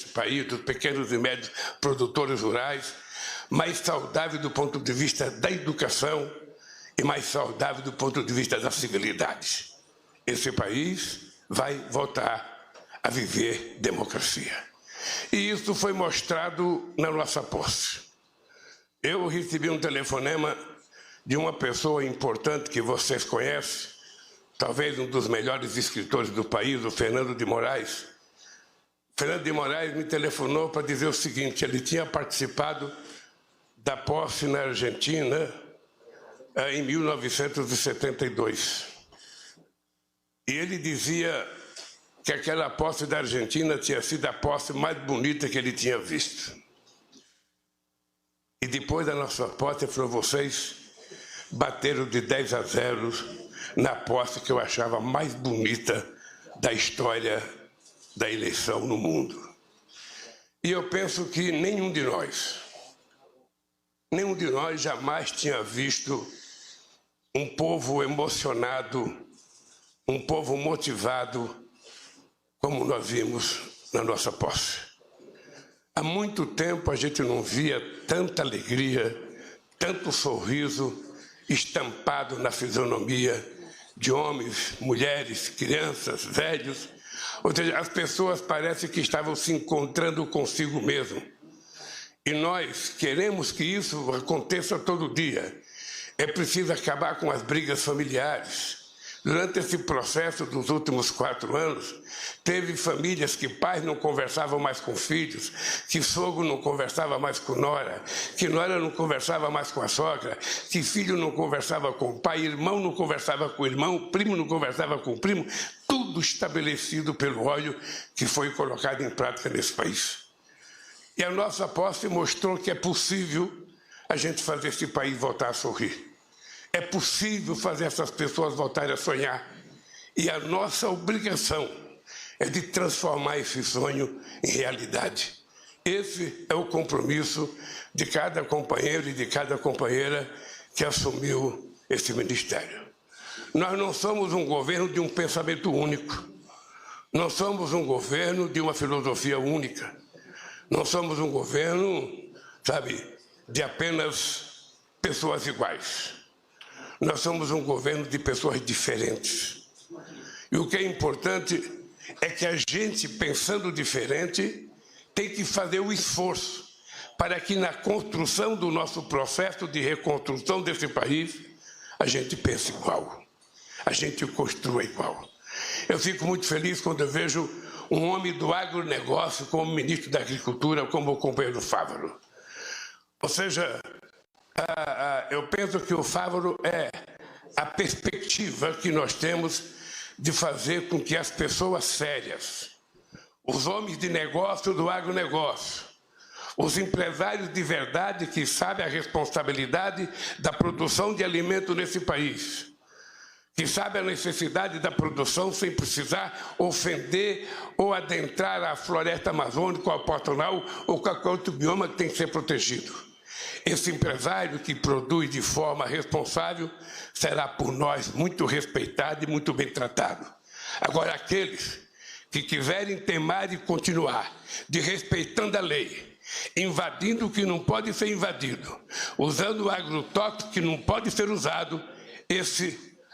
país, dos pequenos e médios produtores rurais, mais saudável do ponto de vista da educação e mais saudável do ponto de vista da civilidade. Esse país vai voltar a viver democracia. E isso foi mostrado na nossa posse. Eu recebi um telefonema de uma pessoa importante que vocês conhecem, talvez um dos melhores escritores do país, o Fernando de Moraes. Fernando de Moraes me telefonou para dizer o seguinte: ele tinha participado da posse na Argentina em 1972. E ele dizia que aquela posse da Argentina tinha sido a posse mais bonita que ele tinha visto. E depois da nossa posse, ele falou: vocês bateram de 10-0 na posse que eu achava mais bonita da história da eleição no mundo. E eu penso que nenhum de nós jamais tinha visto um povo emocionado, um povo motivado como nós vimos na nossa posse. Há muito tempo a gente não via tanta alegria, tanto sorriso estampado na fisionomia de homens, mulheres, crianças, velhos. Ou seja, as pessoas parecem que estavam se encontrando consigo mesmo. E nós queremos que isso aconteça todo dia. É preciso acabar com as brigas familiares. Durante esse processo dos últimos 4 anos, teve famílias que pais não conversavam mais com filhos, que sogro não conversava mais com nora, que nora não conversava mais com a sogra, que filho não conversava com o pai, irmão não conversava com o irmão, primo não conversava com o primo, tudo estabelecido pelo ódio que foi colocado em prática nesse país. E a nossa posse mostrou que é possível a gente fazer esse país voltar a sorrir. É possível fazer essas pessoas voltarem a sonhar. E a nossa obrigação é de transformar esse sonho em realidade. Esse é o compromisso de cada companheiro e de cada companheira que assumiu esse ministério. Nós não somos um governo de um pensamento único. Não somos um governo de uma filosofia única. Não somos um governo, de apenas pessoas iguais. Nós somos um governo de pessoas diferentes. E o que é importante é que a gente, pensando diferente, tem que fazer o esforço para que na construção do nosso processo de reconstrução desse país, a gente pense igual, a gente construa igual. Eu fico muito feliz quando eu vejo um homem do agronegócio como ministro da Agricultura, como o companheiro Fávaro. Ou seja, eu penso que o Fávaro é a perspectiva que nós temos de fazer com que as pessoas sérias, os homens de negócio do agronegócio, os empresários de verdade que sabem a responsabilidade da produção de alimento nesse país, que sabem a necessidade da produção sem precisar ofender ou adentrar a floresta amazônica, ou a Pantanal, ou qualquer outro bioma que tem que ser protegido. Esse empresário que produz de forma responsável será por nós muito respeitado e muito bem tratado. Agora, aqueles que quiserem temar e continuar desrespeitando a lei, invadindo o que não pode ser invadido, usando o agrotóxico que não pode ser usado,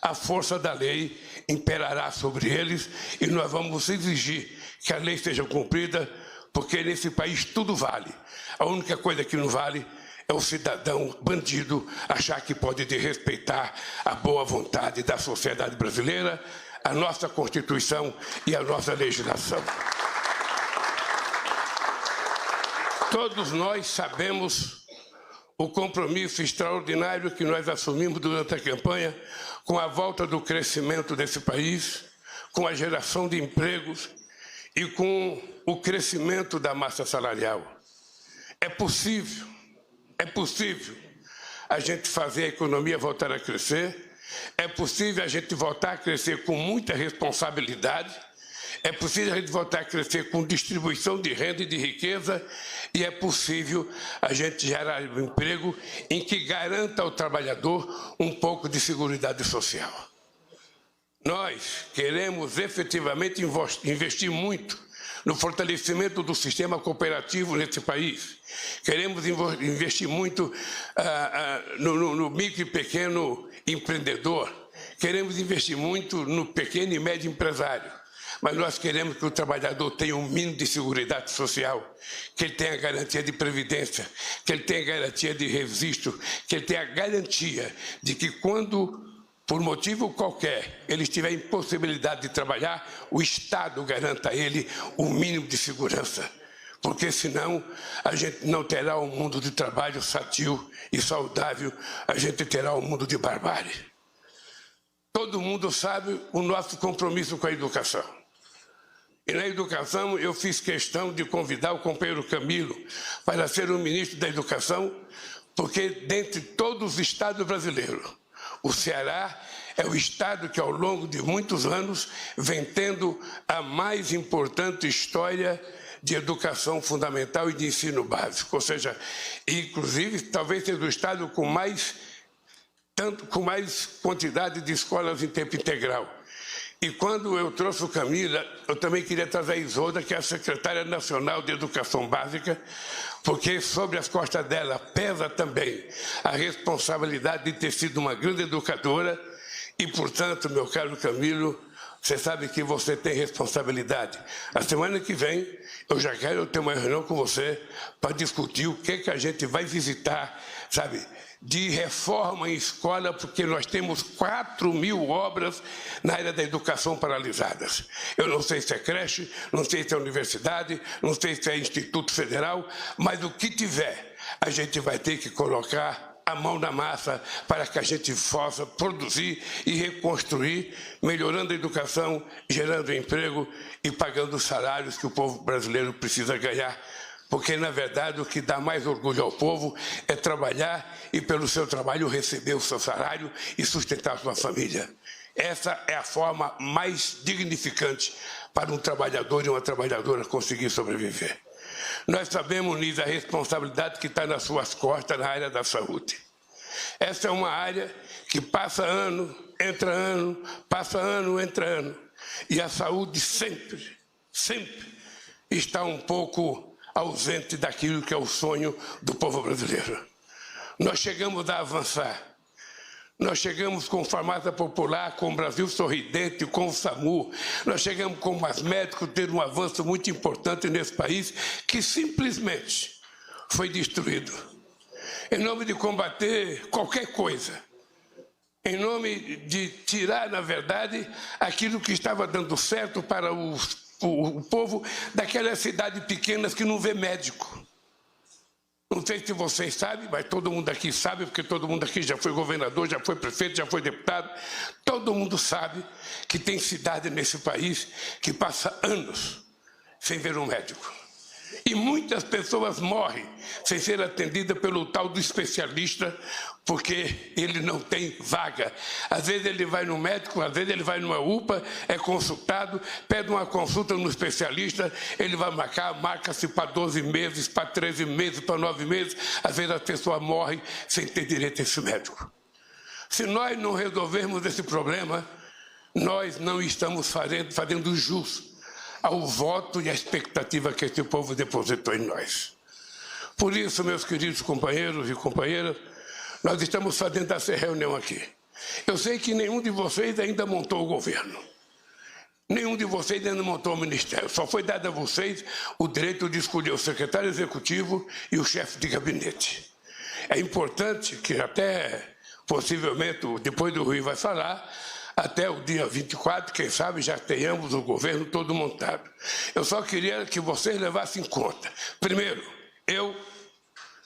a força da lei imperará sobre eles e nós vamos exigir que a lei seja cumprida, porque nesse país tudo vale. A única coisa que não vale é o cidadão bandido achar que pode desrespeitar a boa vontade da sociedade brasileira, a nossa Constituição e a nossa legislação. Todos nós sabemos o compromisso extraordinário que nós assumimos durante a campanha com a volta do crescimento desse país, com a geração de empregos e com o crescimento da massa salarial. É possível a gente fazer a economia voltar a crescer, é possível a gente voltar a crescer com muita responsabilidade, é possível a gente voltar a crescer com distribuição de renda e de riqueza, e é possível a gente gerar um emprego em que garanta ao trabalhador um pouco de seguridade social. Nós queremos efetivamente investir muito no fortalecimento do sistema cooperativo nesse país. Queremos investir muito no micro e pequeno empreendedor. Queremos investir muito no pequeno e médio empresário. Mas nós queremos que o trabalhador tenha um mínimo de seguridade social, que ele tenha garantia de previdência, que ele tenha garantia de registro, que ele tenha garantia de que quando, por motivo qualquer, ele estiver em possibilidade de trabalhar, o Estado garanta a ele o mínimo de segurança. Porque senão a gente não terá um mundo de trabalho sadio e saudável, a gente terá um mundo de barbárie. Todo mundo sabe o nosso compromisso com a educação. E na educação eu fiz questão de convidar o companheiro Camilo para ser o ministro da Educação, porque dentre todos os estados brasileiros, o Ceará é o estado que ao longo de muitos anos vem tendo a mais importante história de educação fundamental e de ensino básico. Ou seja, inclusive talvez seja o estado com mais quantidade de escolas em tempo integral. E quando eu trouxe o Camila, eu também queria trazer a Isolda, que é a secretária nacional de Educação Básica, porque sobre as costas dela pesa também a responsabilidade de ter sido uma grande educadora e, portanto, meu caro Camilo, você sabe que você tem responsabilidade. A semana que vem, eu já quero ter uma reunião com você para discutir o que a gente vai visitar, sabe, de reforma em escola, porque nós temos 4.000 obras na área da educação paralisadas. Eu não sei se é creche, não sei se é universidade, não sei se é Instituto Federal, mas o que tiver, a gente vai ter que colocar a mão na massa para que a gente possa produzir e reconstruir, melhorando a educação, gerando emprego e pagando os salários que o povo brasileiro precisa ganhar. Porque, na verdade, o que dá mais orgulho ao povo é trabalhar e, pelo seu trabalho, receber o seu salário e sustentar a sua família. Essa é a forma mais dignificante para um trabalhador e uma trabalhadora conseguir sobreviver. Nós sabemos, Nisa, a responsabilidade que está nas suas costas na área da saúde. Essa é uma área que passa ano, entra ano, passa ano, entra ano. E a saúde sempre está um pouco ausente daquilo que é o sonho do povo brasileiro. Nós chegamos a avançar. Nós chegamos com farmácia popular, com o Brasil Sorridente, com o SAMU. Nós chegamos com os médicos ter um avanço muito importante nesse país que simplesmente foi destruído. Em nome de combater qualquer coisa, em nome de tirar, na verdade, aquilo que estava dando certo para o povo daquelas cidades pequenas que não vê médico. Não sei se vocês sabem, mas todo mundo aqui sabe, porque todo mundo aqui já foi governador, já foi prefeito, já foi deputado. Todo mundo sabe que tem cidade nesse país que passa anos sem ver um médico. E muitas pessoas morrem sem ser atendidas pelo tal do especialista, porque ele não tem vaga. Às vezes ele vai no médico, às vezes ele vai numa UPA, é consultado, pede uma consulta no especialista, ele vai marca-se para 12 meses, para 13 meses, para 9 meses. Às vezes a pessoa morre sem ter direito a esse médico. Se nós não resolvermos esse problema, nós não estamos fazendo jus ao voto e à expectativa que esse povo depositou em nós. Por isso, meus queridos companheiros e companheiras, nós estamos fazendo essa reunião aqui. Eu sei que nenhum de vocês ainda montou o governo. Nenhum de vocês ainda montou o ministério. Só foi dado a vocês o direito de escolher o secretário executivo e o chefe de gabinete. É importante que até, possivelmente, depois do Rui vai falar, até o dia 24, quem sabe, já tenhamos o governo todo montado. Eu só queria que vocês levassem em conta. Primeiro, eu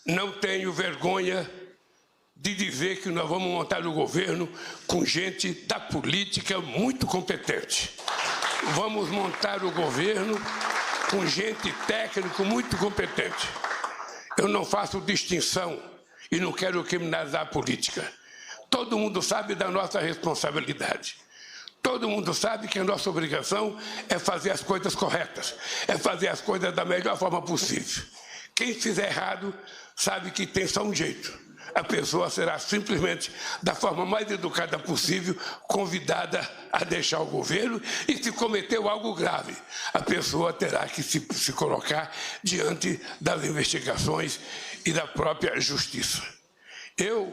não tenho vergonha de dizer que nós vamos montar o governo com gente da política muito competente. Vamos montar o governo com gente técnica muito competente. Eu não faço distinção e não quero criminalizar a política. Todo mundo sabe da nossa responsabilidade. Todo mundo sabe que a nossa obrigação é fazer as coisas corretas, é fazer as coisas da melhor forma possível. Quem fizer errado sabe que tem só um jeito. a pessoa será simplesmente, da forma mais educada possível, convidada a deixar o governo, e se cometeu algo grave, a pessoa terá que se colocar diante das investigações e da própria justiça. Eu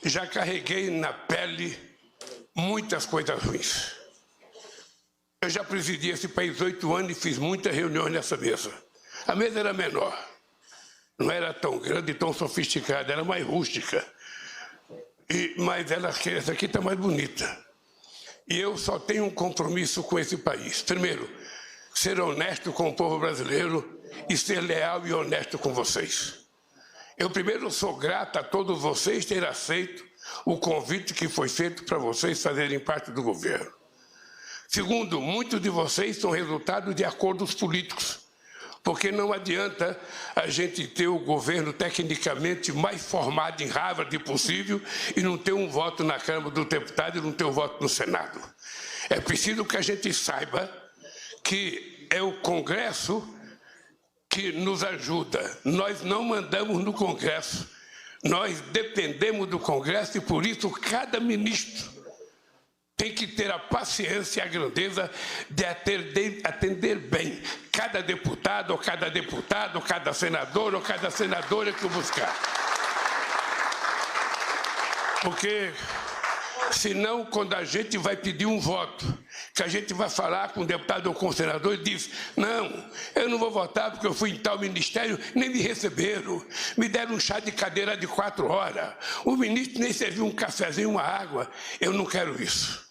já carreguei na pele muitas coisas ruins. Eu já presidi esse país 8 anos e fiz muitas reuniões nessa mesa. A mesa era menor, não era tão grande e tão sofisticada, era mais rústica. Mas essa aqui está mais bonita. E eu só tenho um compromisso com esse país. Primeiro, ser honesto com o povo brasileiro e ser leal e honesto com vocês. Eu primeiro sou grato a todos vocês terem aceito o convite que foi feito para vocês fazerem parte do governo. Segundo, muitos de vocês são resultado de acordos políticos, porque não adianta a gente ter o governo tecnicamente mais formado em Harvard possível e não ter um voto na Câmara dos Deputados e não ter um voto no Senado. É preciso que a gente saiba que é o Congresso que nos ajuda. Nós não mandamos no Congresso, nós dependemos do Congresso e, por isso, cada ministro tem que ter a paciência e a grandeza de atender bem cada deputado, ou cada senador, ou cada senadora que o buscar. Porque, senão, quando a gente vai pedir um voto, que a gente vai falar com o deputado ou com o senador, ele diz: não, eu não vou votar porque eu fui em tal ministério, nem me receberam, me deram um chá de cadeira de 4 horas, o ministro nem serviu um cafezinho, uma água. Eu não quero isso.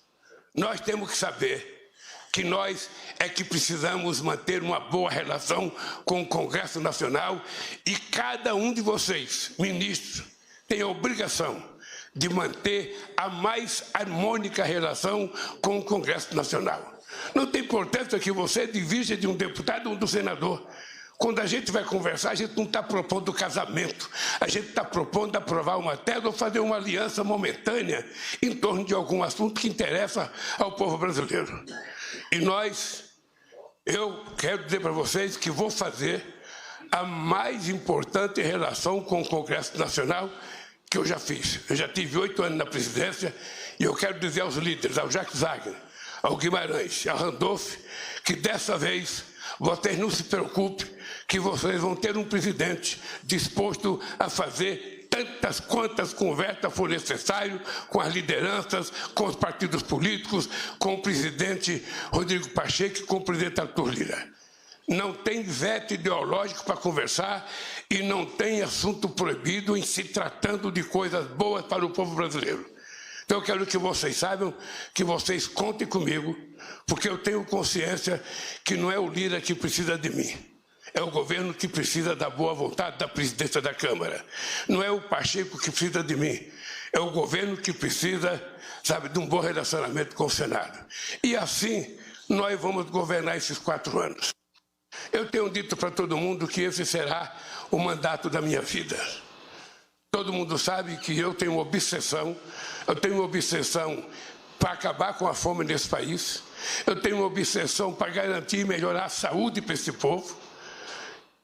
Nós temos que saber que nós é que precisamos manter uma boa relação com o Congresso Nacional, e cada um de vocês, ministros, tem a obrigação de manter a mais harmônica relação com o Congresso Nacional. Não tem importância que você divida de um deputado ou do senador. Quando a gente vai conversar, a gente não está propondo casamento, a gente está propondo aprovar uma tese ou fazer uma aliança momentânea em torno de algum assunto que interessa ao povo brasileiro. E eu quero dizer para vocês que vou fazer a mais importante relação com o Congresso Nacional que eu já fiz. Eu já tive 8 anos na presidência e eu quero dizer aos líderes, ao Jacques Wagner, ao Guimarães, ao Randolph, que dessa vez vocês não se preocupem, que vocês vão ter um presidente disposto a fazer tantas quantas conversas for necessário com as lideranças, com os partidos políticos, com o presidente Rodrigo Pacheco e com o presidente Arthur Lira. Não tem veto ideológico para conversar e não tem assunto proibido em se tratando de coisas boas para o povo brasileiro. Então eu quero que vocês saibam que vocês contem comigo, porque eu tenho consciência que não é o Lira que precisa de mim. É o governo que precisa da boa vontade da presidência da Câmara. Não é o Pacheco que precisa de mim. É o governo que precisa, de um bom relacionamento com o Senado. E assim nós vamos governar esses 4 anos. Eu tenho dito para todo mundo que esse será o mandato da minha vida. Todo mundo sabe que eu tenho uma obsessão para acabar com a fome nesse país. Eu tenho uma obsessão para garantir e melhorar a saúde para esse povo.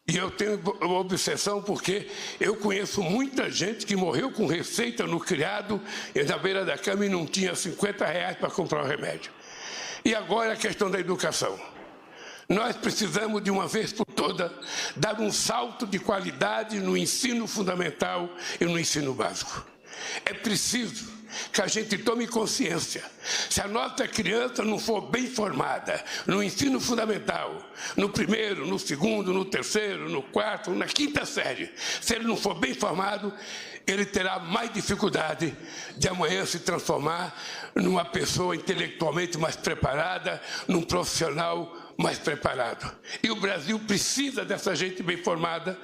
E eu tenho uma obsessão porque eu conheço muita gente que morreu com receita no criado e na beira da cama e não tinha R$50 para comprar um remédio. E agora a questão da educação. Nós precisamos, de uma vez por todas, dar um salto de qualidade no ensino fundamental e no ensino básico. É preciso que a gente tome consciência. Se a nossa criança não for bem formada no ensino fundamental, no primeiro, no segundo, no terceiro, no quarto, na 5ª série, se ele não for bem formado, ele terá mais dificuldade de amanhã se transformar numa pessoa intelectualmente mais preparada, num profissional mais preparado. E o Brasil precisa dessa gente bem formada,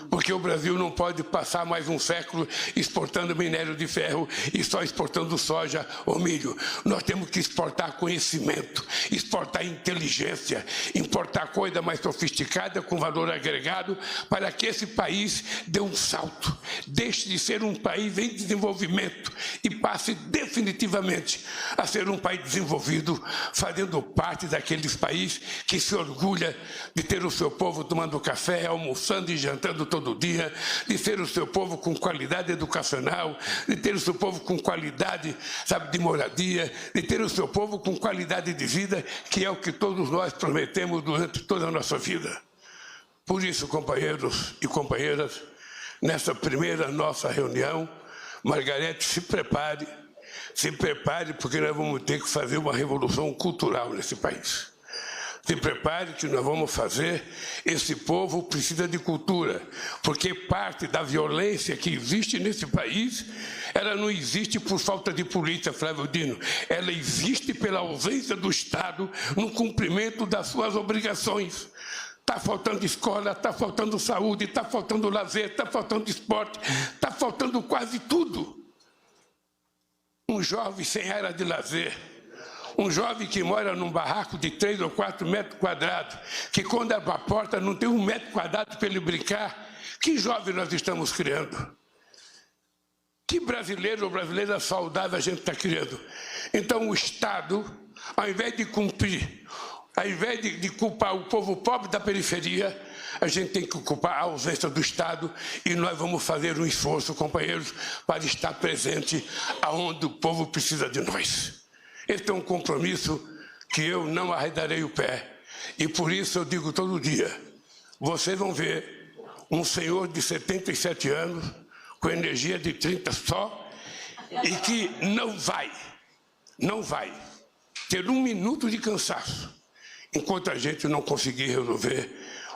porque o Brasil não pode passar mais um século exportando minério de ferro e só exportando soja ou milho. Nós temos que exportar conhecimento, exportar inteligência, importar coisa mais sofisticada com valor agregado para que esse país dê um salto, deixe de ser um país em desenvolvimento e passe definitivamente a ser um país desenvolvido, fazendo parte daqueles países que se orgulha de ter o seu povo tomando café, almoçando e jantando todo dia, de ter o seu povo com qualidade educacional, de ter o seu povo com qualidade, sabe, de moradia, de ter o seu povo com qualidade de vida, que é o que todos nós prometemos durante toda a nossa vida. Por isso, companheiros e companheiras, nessa primeira nossa reunião, Margarete, se prepare, porque nós vamos ter que fazer uma revolução cultural nesse país. Se prepare que nós vamos fazer, esse povo precisa de cultura, porque parte da violência que existe nesse país, ela não existe por falta de polícia, Flávio Dino, ela existe pela ausência do Estado no cumprimento das suas obrigações. Está faltando escola, está faltando saúde, está faltando lazer, está faltando esporte, está faltando quase tudo. Um jovem sem área de lazer, um jovem que mora num barraco de 3 ou 4 metros quadrados, que quando abre a porta não tem 1 metro quadrado para ele brincar. Que jovem nós estamos criando? Que brasileiro ou brasileira saudável a gente está criando? Então o Estado, ao invés de cumprir, ao invés de culpar o povo pobre da periferia, a gente tem que culpar a ausência do Estado e nós vamos fazer um esforço, companheiros, para estar presente aonde o povo precisa de nós. Esse é um compromisso que eu não arredarei o pé. E por isso eu digo todo dia, vocês vão ver um senhor de 77 anos, com energia de 30 só, e que não vai ter 1 minuto de cansaço, enquanto a gente não conseguir resolver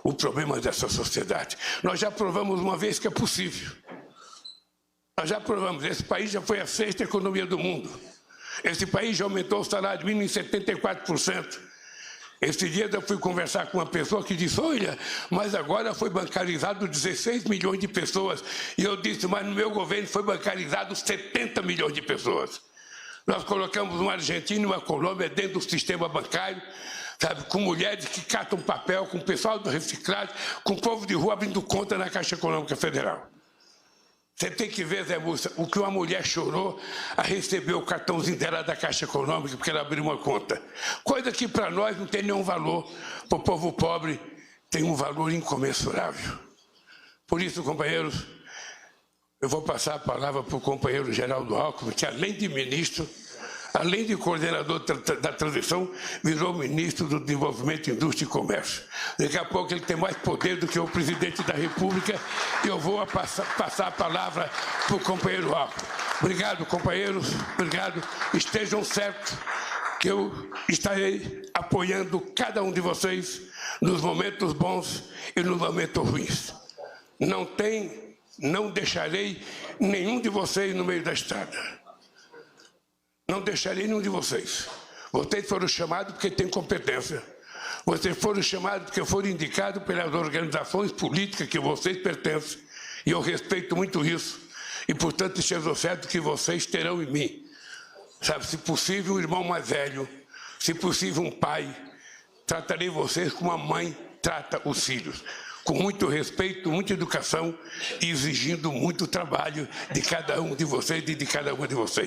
o problema dessa sociedade. Nós já provamos uma vez que é possível. Nós já provamos, esse país já foi a 6ª economia do mundo. Esse país já aumentou o salário mínimo em 74%. Esse dia eu fui conversar com uma pessoa que disse, olha, mas agora foi bancarizado 16 milhões de pessoas. E eu disse, mas no meu governo foi bancarizado 70 milhões de pessoas. Nós colocamos uma Argentina e uma Colômbia dentro do sistema bancário, sabe, com mulheres que catam papel, com o pessoal do reciclagem, com o povo de rua abrindo conta na Caixa Econômica Federal. Você tem que ver, Zé Múcia, o que uma mulher chorou a receber o cartãozinho dela da Caixa Econômica porque ela abriu uma conta. Coisa que para nós não tem nenhum valor, para o povo pobre tem um valor incomensurável. Por isso, companheiros, eu vou passar a palavra para o companheiro Geraldo Alckmin, que além de ministro, além de coordenador da transição, virou ministro do Desenvolvimento, Indústria e Comércio. Daqui a pouco ele tem mais poder do que o presidente da República e eu vou passar a palavra para o companheiro Alckmin. Obrigado, companheiros, obrigado. Estejam certos que eu estarei apoiando cada um de vocês nos momentos bons e nos momentos ruins. Não deixarei nenhum de vocês no meio da estrada. Não deixarei nenhum de vocês. Vocês foram chamados porque têm competência. Vocês foram chamados porque foram indicados pelas organizações políticas que vocês pertencem. E eu respeito muito isso. E, portanto, esteja certo que vocês terão em mim, sabe, se possível, um irmão mais velho, se possível, um pai. Tratarei vocês como a mãe trata os filhos. Com muito respeito, muita educação e exigindo muito trabalho de cada um de vocês e de cada uma de vocês.